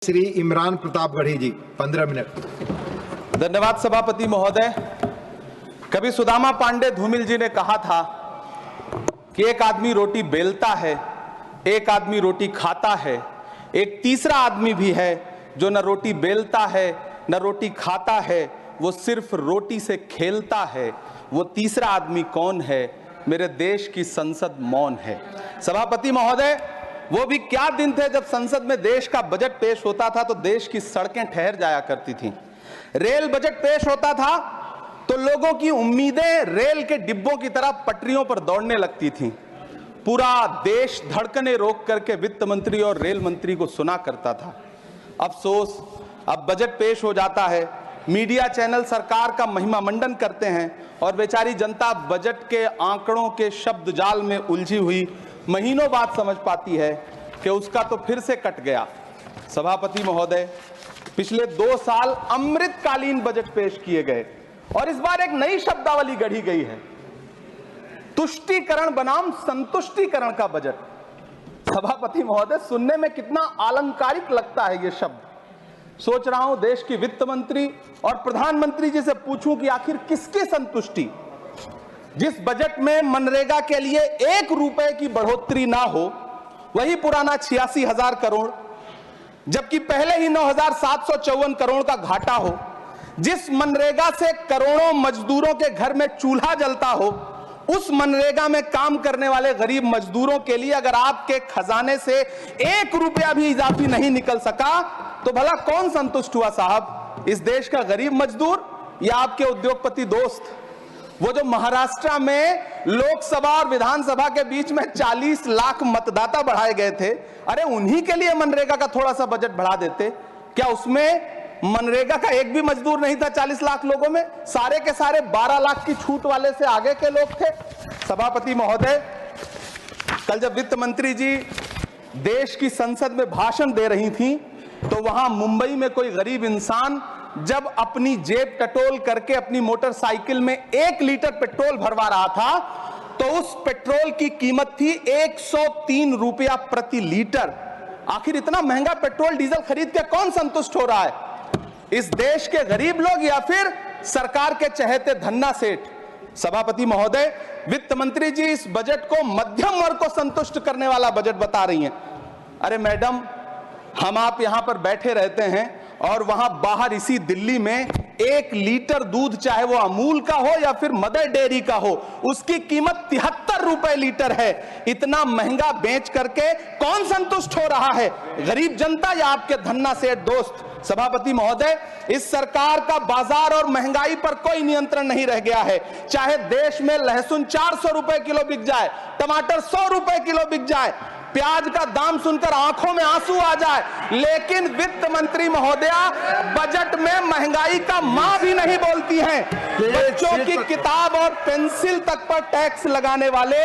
श्री इमरान प्रतापगढ़ी जी 15 minute. धन्यवाद सभापति महोदय। कभी सुदामा पांडे धूमिल जी ने कहा था कि एक आदमी रोटी बेलता है, एक आदमी रोटी खाता है, एक तीसरा आदमी भी है जो न रोटी बेलता है न रोटी खाता है, वो सिर्फ रोटी से खेलता है। वो तीसरा आदमी कौन है? मेरे देश की संसद मौन है। सभापति महोदय, वो भी क्या दिन थे जब संसद में देश का बजट पेश होता था तो देश की सड़कें ठहर जाया करती थीं। रेल बजट पेश होता था तो लोगों की उम्मीदें रेल के डिब्बों की तरह पटरियों पर दौड़ने लगती थीं। पूरा देश धड़कने रोक करके वित्त मंत्री और रेल मंत्री को सुना करता था। अफसोस, अब बजट पेश हो जाता है, मीडिया चैनल सरकार का महिमा मंडन करते हैं और बेचारी जनता बजट के आंकड़ों के शब्द जाल में उलझी हुई महीनों बाद समझ पाती है कि उसका तो फिर से कट गया। सभापति महोदय, पिछले 2 साल अमृतकालीन बजट पेश किए गए और इस बार एक नई शब्दावली गढ़ी गई है, तुष्टीकरण बनाम संतुष्टीकरण का बजट। सभापति महोदय, सुनने में कितना अलंकारिक लगता है ये शब्द। सोच रहा हूं देश की वित्त मंत्री और प्रधानमंत्री जी से पूछूं कि आखिर किसकी संतुष्टि? जिस बजट में मनरेगा के लिए 1 रुपए की बढ़ोतरी ना हो, वही पुराना 86,000 करोड़, जबकि पहले ही 9,754 करोड़ का घाटा हो, जिस मनरेगा से करोड़ों मजदूरों के घर में चूल्हा जलता हो, उस मनरेगा में काम करने वाले गरीब मजदूरों के लिए अगर आपके खजाने से 1 रुपया भी इजाफी नहीं निकल सका तो भला कौन संतुष्ट हुआ साहब? इस देश का गरीब मजदूर या आपके उद्योगपति दोस्त? वो जो महाराष्ट्र में लोकसभा और विधानसभा के बीच में 40 लाख मतदाता बढ़ाए गए थे, अरे उन्हीं के लिए मनरेगा का थोड़ा सा बजट बढ़ा देते। क्या उसमें मनरेगा का एक भी मजदूर नहीं था 40 लाख लोगों में? सारे के सारे 12 लाख की छूट वाले से आगे के लोग थे। सभापति महोदय, कल जब वित्त मंत्री जी देश की संसद में भाषण दे रही थी तो वहां मुंबई में कोई गरीब इंसान जब अपनी जेब टटोल करके अपनी मोटरसाइकिल में 1 लीटर पेट्रोल भरवा रहा था तो उस पेट्रोल की कीमत थी 103 रुपया प्रति लीटर। आखिर इतना महंगा पेट्रोल डीजल खरीद के कौन संतुष्ट हो रहा है? इस देश के गरीब लोग या फिर सरकार के चहेते धन्ना सेठ? सभापति महोदय, वित्त मंत्री जी इस बजट को मध्यम वर्ग को संतुष्ट करने वाला बजट बता रही हैं। अरे मैडम, हम आप यहां पर बैठे रहते हैं और वहां बाहर इसी दिल्ली में 1 लीटर दूध, चाहे वो अमूल का हो या फिर मदर डेयरी का हो, उसकी कीमत 73 रुपए लीटर है। इतना महंगा बेच करके कौन संतुष्ट हो रहा है? गरीब जनता या आपके धन्ना सेठ दोस्त? सभापति महोदय, इस सरकार का बाजार और महंगाई पर कोई नियंत्रण नहीं रह गया है। चाहे देश में लहसुन 400 रुपए किलो बिक जाए, टमाटर 100 रुपए किलो बिक जाए, प्याज का दाम सुनकर आंखों में आंसू आ जाए, लेकिन वित्त मंत्री महोदया बजट में महंगाई का मां भी नहीं बोलती हैं। बच्चों की किताब और पेंसिल तक पर टैक्स लगाने वाले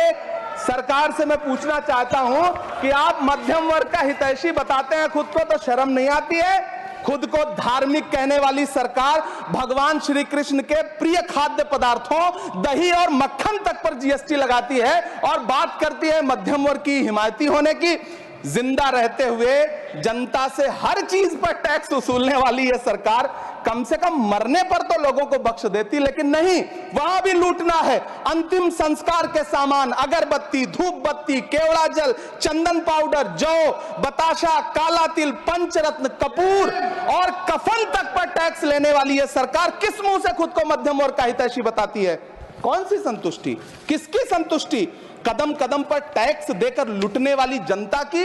सरकार से मैं पूछना चाहता हूं कि आप मध्यम वर्ग का हितैषी बताते हैं, खुद को तो शर्म नहीं आती है? खुद को धार्मिक कहने वाली सरकार भगवान श्री कृष्ण के प्रिय खाद्य पदार्थों दही और मक्खन तक पर जीएसटी लगाती है और बात करती है मध्यम वर्ग की हिमायती होने की। जिंदा रहते हुए जनता से हर चीज पर टैक्स वसूलने वाली यह सरकार कम से कम मरने पर तो लोगों को बख्श देती, लेकिन नहीं, वहां भी लूटना है। अंतिम संस्कार के सामान, अगरबत्ती, धूप बत्ती, केवड़ा जल, चंदन पाउडर, जौ, बताशा, काला तिल, पंचरत्न, कपूर और कफन तक पर टैक्स लेने वाली यह सरकार किस मुंह से खुद को मध्यम वर्ग का हितैषी बताती है? कौन सी संतुष्टि? किसकी संतुष्टि? कदम कदम पर टैक्स देकर लूटने वाली जनता की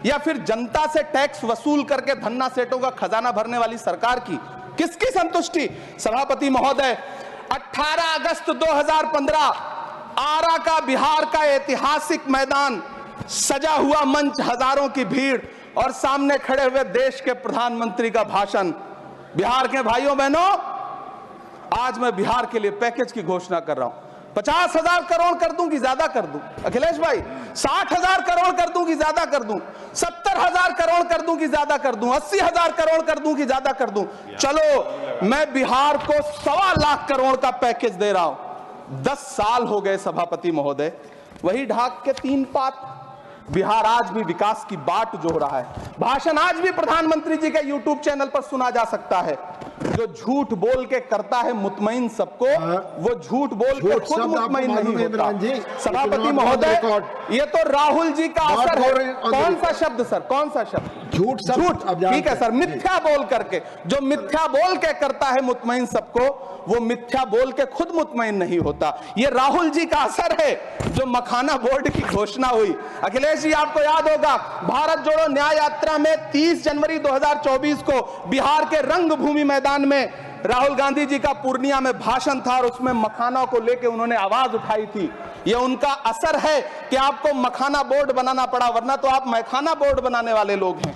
या फिर जनता से टैक्स वसूल करके धन्ना सेठों का खजाना भरने वाली सरकार की? किसकी संतुष्टि? सभापति महोदय, 18 अगस्त 2015 आरा का बिहार का ऐतिहासिक मैदान, सजा हुआ मंच, हजारों की भीड़ और सामने खड़े हुए देश के प्रधानमंत्री का भाषण। बिहार के भाइयों बहनों, आज मैं बिहार के लिए पैकेज की घोषणा कर रहा हूं। 50,000 करोड़ कर दूं कि ज्यादा कर दूं? अखिलेश भाई, 60,000 करोड़ कर दूं कि ज्यादा कर दूं? 70,000 करोड़ कर दूं कि ज्यादा कर दूं? 80,000 करोड़ कर दूं कि ज्यादा कर दूं? चलो, मैं बिहार को 1.25 लाख करोड़ का पैकेज दे रहा हूं। 10 साल हो गए सभापति महोदय, वही ढाक के 3 पात, बिहार आज भी विकास की बाट जो रहा है। भाषण आज भी प्रधानमंत्री जी के यूट्यूब चैनल पर सुना जा सकता है। जो झूठ बोल के करता है मुतमईन सबको, वो झूठ बोल के खुद मुतमईन नहीं होता। सभापति महोदय, ये तो राहुल जी का असर है। कौन सा शब्द सर, कौन सा शब्द? झूठ। ठीक है सर, मिथ्या बोल करके, जो मिथ्या बोल के करता है मुतमईन सबको, वो मिथ्या बोल के खुद मुतमईन नहीं होता। ये राहुल जी का असर है। जो मखाना बोर्ड की घोषणा हुई, अखिलेश जी आपको याद होगा, भारत जोड़ो न्याय यात्रा में 30 जनवरी 2024 को बिहार के रंगभूमि मैदान में राहुल गांधी जी का पूर्णिया में भाषण था और उसमें मखाना को लेकर उन्होंने आवाज उठाई थी। ये उनका असर है कि आपको मखाना बोर्ड बनाना पड़ा, वरना तो आप मैखाना बोर्ड बनाने वाले लोग हैं।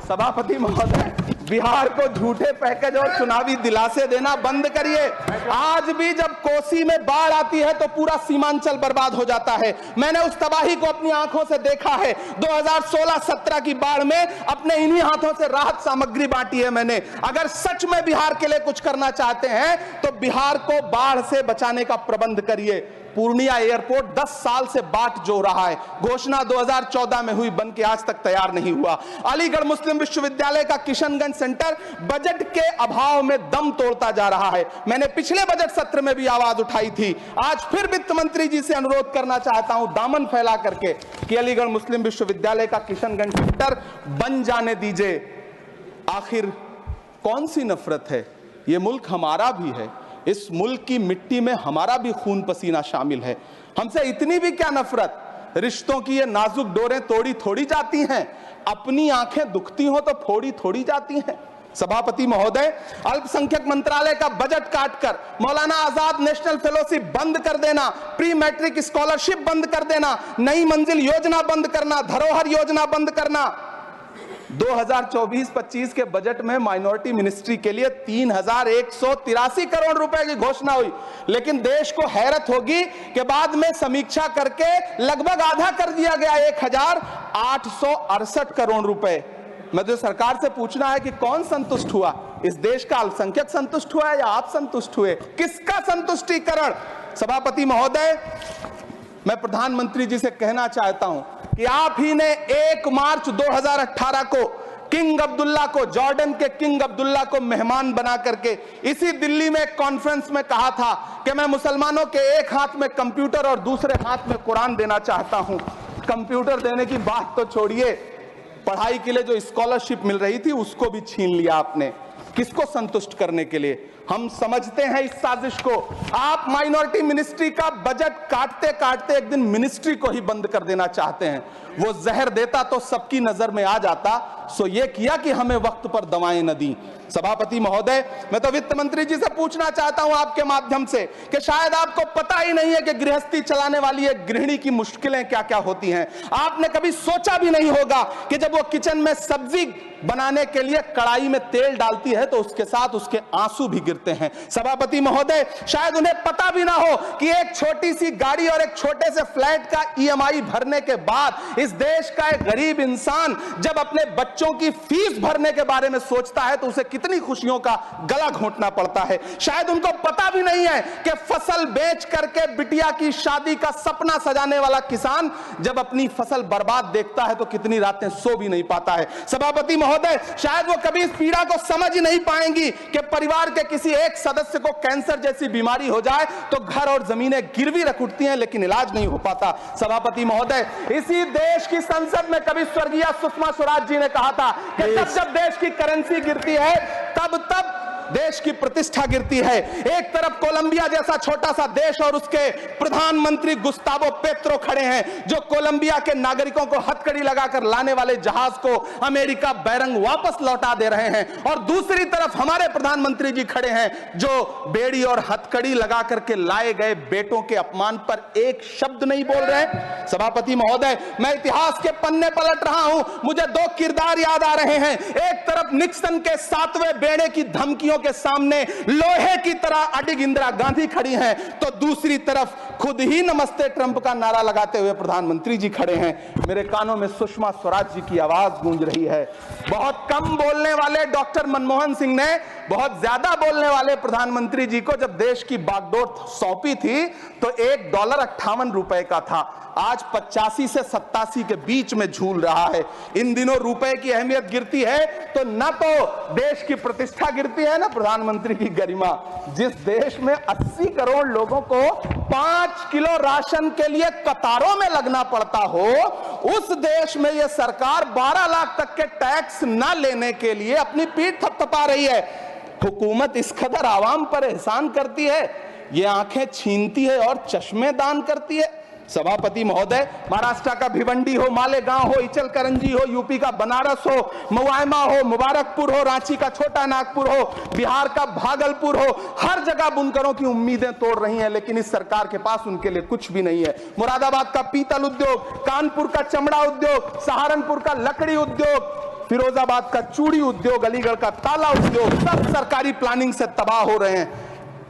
सभापति महोदय, बिहार को झूठे पैकेज और चुनावी दिलासे देना बंद करिए। आज भी जब कोसी में बाढ़ आती है तो पूरा सीमांचल बर्बाद हो जाता है। मैंने उस तबाही को अपनी आंखों से देखा है। 2016-17 की बाढ़ में अपने इन्हीं हाथों से राहत सामग्री बांटी है मैंने। अगर सच में बिहार के लिए कुछ करना चाहते हैं तो बिहार को बाढ़ से बचाने का प्रबंध करिए। पूर्णिया एयरपोर्ट 10 साल से बाट जो रहा है, घोषणा 2014 में हुई, बन के आज तक तैयार नहीं हुआ। अलीगढ़ मुस्लिम विश्वविद्यालय का किशनगंज सेंटर बजट के अभाव में दम तोड़ता जा रहा है। मैंने पिछले बजट सत्र में भी आवाज उठाई थी। आज फिर वित्त मंत्री जी से अनुरोध करना चाहता हूं, दामन फैला करके, कि अलीगढ़ मुस्लिम विश्वविद्यालय का किशनगंज सेंटर बन जाने दीजिए। आखिर कौन सी नफरत है? ये मुल्क हमारा भी है। इस मुल्क की मिट्टी में हमारा भी खून पसीना शामिल है। हमसे इतनी भी क्या नफरत? रिश्तों की ये नाजुक डोरें तोड़ी थोड़ी जाती हैं। अपनी आंखें दुखती हो तो फोड़ी थोड़ी जाती हैं। सभापति महोदय, अल्पसंख्यक मंत्रालय का बजट काटकर मौलाना आजाद नेशनल फेलोशिप बंद कर देना, प्री मैट्रिक स्कॉलरशिप बंद कर देना, नई मंजिल योजना बंद करना, धरोहर योजना बंद करना। 2024-25 के बजट में माइनॉरिटी मिनिस्ट्री के लिए 3183 करोड़ रुपए की घोषणा हुई, लेकिन देश को हैरत होगी कि बाद में समीक्षा करके लगभग आधा कर दिया गया, 1868 करोड़ रुपए। मुझे सरकार से पूछना है कि कौन संतुष्ट हुआ? इस देश का अल्पसंख्यक संतुष्ट हुआ या आप संतुष्ट हुए? किसका संतुष्टीकरण? सभापति महोदय, मैं प्रधानमंत्री जी से कहना चाहता हूं कि आप ही ने 1 मार्च 2018 को किंग अब्दुल्ला को, जॉर्डन के किंग अब्दुल्ला को मेहमान बना करके इसी दिल्ली में एक कॉन्फ्रेंस में कहा था कि मैं मुसलमानों के एक हाथ में कंप्यूटर और दूसरे हाथ में कुरान देना चाहता हूं। कंप्यूटर देने की बात तो छोड़िए, पढ़ाई के लिए जो स्कॉलरशिप मिल रही थी उसको भी छीन लिया आपने। किसको संतुष्ट करने के लिए? हम समझते हैं इस साजिश को। आप माइनॉरिटी मिनिस्ट्री का बजट काटते काटते एक दिन मिनिस्ट्री को ही बंद कर देना चाहते हैं। वो जहर देता तो सबकी नजर में आ जाता, सो ये किया कि हमें वक्त पर दवाएं न दी। सभापति महोदय, मैं तो वित्त मंत्री जी से पूछना चाहता हूं आपके माध्यम से कि शायद आपको पता ही नहीं है कि गृहस्थी चलाने वाली एक गृहिणी की मुश्किलें क्या क्या होती हैं। आपने कभी सोचा भी नहीं होगा कि जब वो किचन में सब्जी बनाने के लिए कढ़ाई में तेल डालती है तो उसके साथ उसके आंसू भी गिरते हैं। सभापति महोदय, शायद उन्हें पता भी ना हो कि एक छोटी सी गाड़ी और एक छोटे से फ्लैट का EMI भरने के बाद इस देश का एक गरीब इंसान जब अपने बच्चों की फीस भरने के बारे में सोचता है तो उसे कितनी खुशियों का गला घोंटना पड़ता है। शायद उनको पता भी नहीं है कि फसल बेच करके बिटिया की शादी का सपना सजाने वाला किसान जब अपनी फसल बर्बाद देखता है तो कितनी रातें सो भी नहीं पाता है। सभापति महोदय, शायद वो कभी इस पीड़ा को समझ ही नहीं पाएंगी कि परिवार के किसी एक सदस्य को कैंसर जैसी बीमारी हो जाए तो घर और जमीनें गिरवी रख उठती हैं लेकिन इलाज नहीं हो पाता। सभापति महोदय, इसी देश की संसद में कभी स्वर्गीय सुषमा स्वराज जी ने कहा था कि जब जब देश की करेंसी गिरती है तब तब देश की प्रतिष्ठा गिरती है। एक तरफ कोलंबिया जैसा छोटा सा देश और उसके प्रधानमंत्री गुस्तावो पेत्रो खड़े हैं जो कोलंबिया के नागरिकों को हथकड़ी लगाकर लाने वाले जहाज को अमेरिका बैरंग वापस लौटा दे रहे हैं, और दूसरी तरफ हमारे प्रधानमंत्री जी खड़े हैं जो बेड़ी और हथकड़ी लगा करके लाए गए बेटों के अपमान पर एक शब्द नहीं बोल रहे। सभापति महोदय, मैं इतिहास के पन्ने पलट रहा हूं, मुझे 2 किरदार याद आ रहे हैं। एक तरफ निक्सन के 7वें बेड़े की धमकियों के सामने लोहे की तरह अडिग इंदिरा गांधी खड़ी हैं, तो दूसरी तरफ खुद ही नमस्ते ट्रंप का नारा लगाते हुए प्रधानमंत्री जी खड़े हैं। मेरे कानों में सुषमा स्वराज जी की आवाज गूंज रही है। बहुत कम बोलने वाले डॉक्टर मनमोहन सिंह ने बहुत ज्यादा बोलने वाले प्रधानमंत्री जी को जब देश की बागडोर सौंपी थी तो $1 58 का था। आज 85 से 87 के बीच में झूल रहा है। इन दिनों रुपए की अहमियत गिरती है तो न तो देश की प्रतिष्ठा गिरती है, ना प्रधानमंत्री की गरिमा। जिस देश में 80 करोड़ लोगों को 5 किलो राशन के लिए कतारों में लगना पड़ता हो, उस देश में यह सरकार 12 लाख तक के टैक्स न लेने के लिए अपनी पीठ थपथपा रही है। हुकूमत इस कदर आवाम पर एहसान करती है, ये आंखें छीनती है और चश्मे दान करती है। सभापति महोदय, महाराष्ट्र का भिवंडी हो, मालेगांव हो, इचल करंजी हो, यूपी का बनारस हो, मुआयमा हो, मुबारकपुर हो, रांची का छोटा नागपुर हो, बिहार का भागलपुर हो, हर जगह बुनकरों की उम्मीदें तोड़ रही हैं, लेकिन इस सरकार के पास उनके लिए कुछ भी नहीं है। मुरादाबाद का पीतल उद्योग, कानपुर का चमड़ा उद्योग, सहारनपुर का लकड़ी उद्योग, फिरोजाबाद का चूड़ी उद्योग, अलीगढ़ का ताला उद्योग, सब सरकारी प्लानिंग से तबाह हो रहे हैं।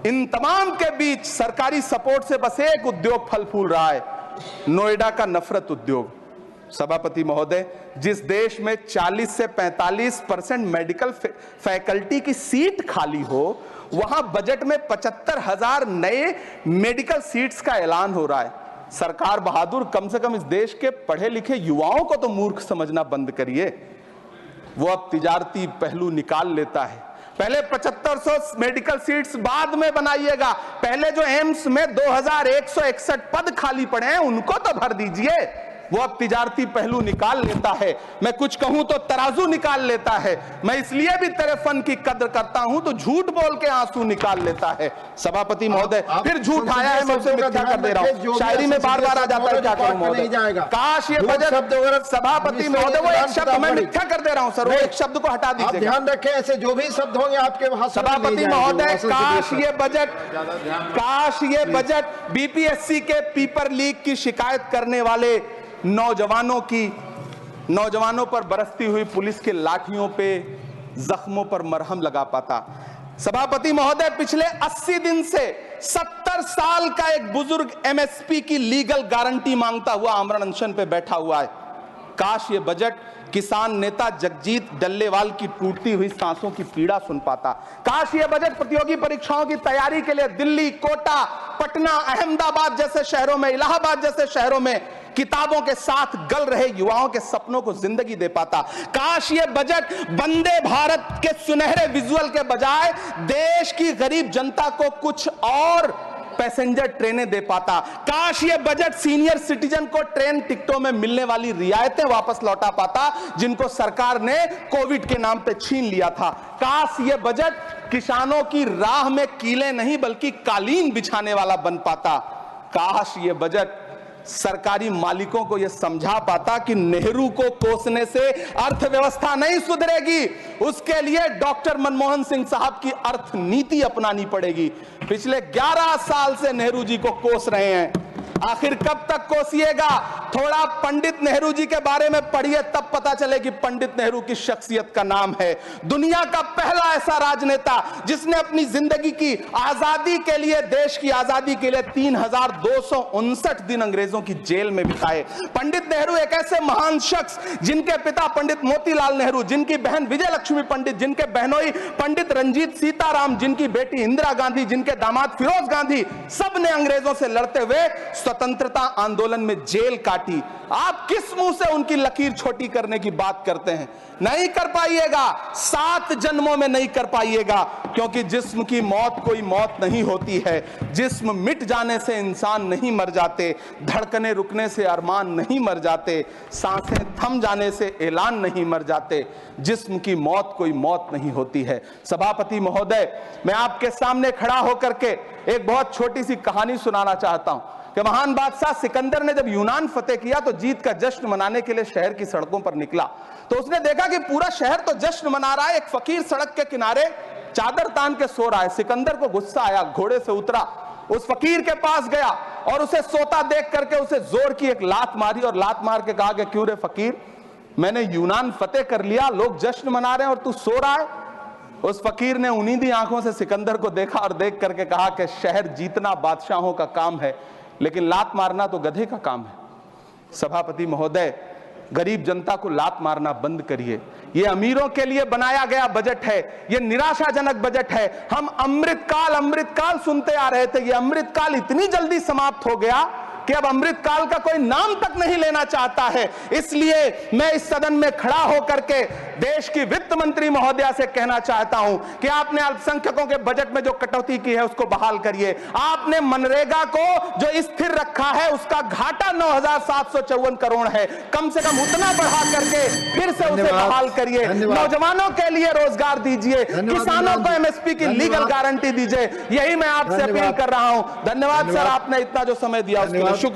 इन तमाम के बीच सरकारी सपोर्ट से बस एक उद्योग फल फूल रहा है, नोएडा का नफरत उद्योग। सभापति महोदय, जिस देश में 40 से 45% मेडिकल फैकल्टी की सीट खाली हो, वहां बजट में 75,000 नए मेडिकल सीट्स का ऐलान हो रहा है। सरकार बहादुर, कम से कम इस देश के पढ़े लिखे युवाओं को तो मूर्ख समझना बंद करिए। वो अब तिजारती पहलू निकाल लेता है। पहले 7500 मेडिकल सीट्स बाद में बनाइएगा, पहले जो एम्स में 2161 पद खाली पड़े हैं उनको तो भर दीजिए। वो अब तिजारती पहलू निकाल लेता है। मैं कुछ कहूं तो तराजू निकाल लेता है। मैं इसलिए भी तेरे फन की कद्र करता हूं तो झूठ बोल के आंसू निकाल लेता है। सभापति महोदय, फिर झूठ आया है, मैं उसे मिथ्या कर दे रहा हूं। शायरी में बार बार आ जाता है, क्या करूं महोदय। काश ये बजट, सभापति महोदय, वो एक शब्द मैं मिथ्या कर दे रहा हूं सर, वो एक शब्द को हटा दीजिए। ध्यान रखें, ऐसे जो भी शब्द होंगे आपके भाषण में सभापति महोदय, काश ये बजट बीपीएससी के पेपर लीक की शिकायत करने वाले नौजवानों पर बरसती हुई पुलिस के लाठियों पे, जख्मों पर मरहम लगा पाता। सभापति महोदय, पिछले 80 दिन से 70 साल का एक बुजुर्ग एमएसपी की लीगल गारंटी मांगता हुआ आमरण अनशन पे बैठा हुआ है। काश ये बजट किसान नेता जगजीत डल्लेवाल की टूटती हुई सांसों की पीड़ा सुन पाता। काश ये बजट प्रतियोगी परीक्षाओं की तैयारी के लिए दिल्ली, कोटा, पटना, अहमदाबाद जैसे शहरों में, इलाहाबाद जैसे शहरों में किताबों के साथ गल रहे युवाओं के सपनों को जिंदगी दे पाता। काश ये बजट वंदे भारत के सुनहरे विजुअल के बजाय देश की गरीब जनता को कुछ और पैसेंजर ट्रेनें दे पाता। काश ये बजट सीनियर सिटीजन को ट्रेन टिकटों में मिलने वाली रियायतें वापस लौटा पाता, जिनको सरकार ने कोविड के नाम पे छीन लिया था। काश ये बजट किसानों की राह में कीले नहीं बल्कि कालीन बिछाने वाला बन पाता। काश ये बजट सरकारी मालिकों को यह समझा पाता कि नेहरू को कोसने से अर्थव्यवस्था नहीं सुधरेगी, उसके लिए डॉक्टर मनमोहन सिंह साहब की अर्थ नीति अपनानी पड़ेगी। पिछले 11 साल से नेहरू जी को कोस रहे हैं, आखिर कब तक कोसिएगा? थोड़ा पंडित नेहरू जी के बारे में पढ़िए, तब पता चले कि पंडित नेहरू की शख्सियत का नाम है। दुनिया का पहला ऐसा राजनेता जिसने अपनी जिंदगी की आजादी के लिए, देश की आजादी के लिए 3259 दिन अंग्रेजों की जेल में बिताए। पंडित नेहरू एक ऐसे महान शख्स जिनके पिता पंडित मोतीलाल नेहरू, जिनकी बहन विजय लक्ष्मी पंडित, जिनके बहनोई पंडित रंजीत सीताराम, जिनकी बेटी इंदिरा गांधी, जिनके दामाद फिरोज गांधी, सब ने अंग्रेजों से लड़ते हुए स्वतंत्रता आंदोलन में जेल काटी। आप किस मुंह से उनकी लकीर छोटी करने की बात करते हैं? नहीं कर पाइएगा, 7 जन्मों में नहीं कर पाइएगा, क्योंकि जिस्म की मौत कोई मौत नहीं होती है। जिस्म मिट जाने से इंसान नहीं मर जाते, धड़कने रुकने से अरमान नहीं मर जाते, सांसें थम जाने से ऐलान नहीं मर जाते। जिस्म की मौत कोई मौत नहीं होती है। सभापति महोदय, मैं आपके सामने खड़ा होकर के एक बहुत छोटी सी कहानी सुनाना चाहता हूं कि महान बादशाह सिकंदर ने जब यूनान फतेह किया तो जीत का जश्न मनाने के लिए शहर की सड़कों पर निकला। तो उसने देखा कि पूरा शहर तो जश्न मना रहा है, एक फकीर सड़क के किनारे चादर तान के सो रहा है। सिकंदर को गुस्सा आया, घोड़े से उतरा, उस फकीर के पास गया और उसे सोता देख करके उसे जोर की एक लात मारी और लात मार के कहा कि क्यों रे फकीर, मैंने यूनान फतेह कर लिया, लोग जश्न मना रहे हैं और तू सो रहा है। उस फकीर ने उन्नीदी आंखों से सिकंदर को देखा और देख करके कहा कि शहर जीतना बादशाहों का काम है, लेकिन लात मारना तो गधे का काम है। सभापति महोदय, गरीब जनता को लात मारना बंद करिए। यह अमीरों के लिए बनाया गया बजट है, यह निराशाजनक बजट है। हम अमृतकाल सुनते आ रहे थे, यह अमृतकाल इतनी जल्दी समाप्त हो गया कि अब अमृत काल का कोई नाम तक नहीं लेना चाहता है। इसलिए मैं इस सदन में खड़ा होकर के देश की वित्त मंत्री महोदया से कहना चाहता हूं कि आपने अल्पसंख्यकों के बजट में जो कटौती की है उसको बहाल करिए। आपने मनरेगा को जो स्थिर रखा है उसका घाटा 9,754 करोड़ है, कम से कम उतना बढ़ा करके फिर से उसे बहाल करिए। नौजवानों के लिए रोजगार दीजिए, किसानों को एमएसपी की लीगल गारंटी दीजिए। यही मैं आपसे अपील कर रहा हूं। धन्यवाद सर, आपने इतना जो समय दिया उसके लिए शुक्रिया।